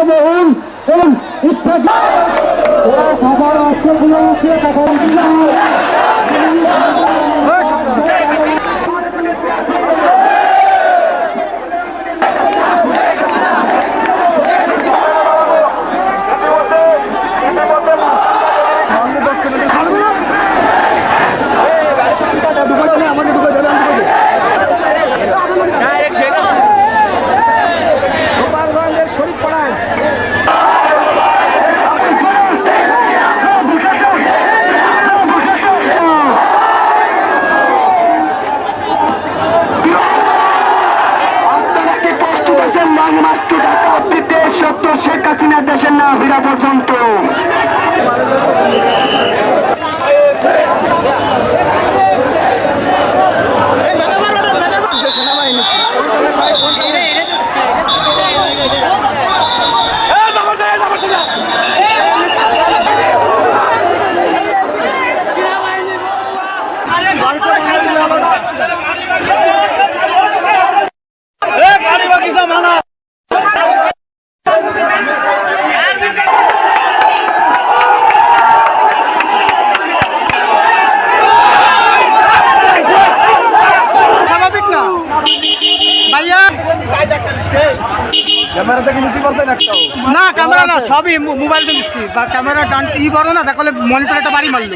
বহুল এবং ইত্যাদি সবার অস্ত্রগুলো শেখ হাসিনা দেশের না ফেরা পর্যন্ত না ক্যামেরা না সবই মোবাইল দিয়ে নিচ্ছি বা ক্যামেরা ডান ই বড় না দেখলে মনিটর একটা বাড়ি মারলো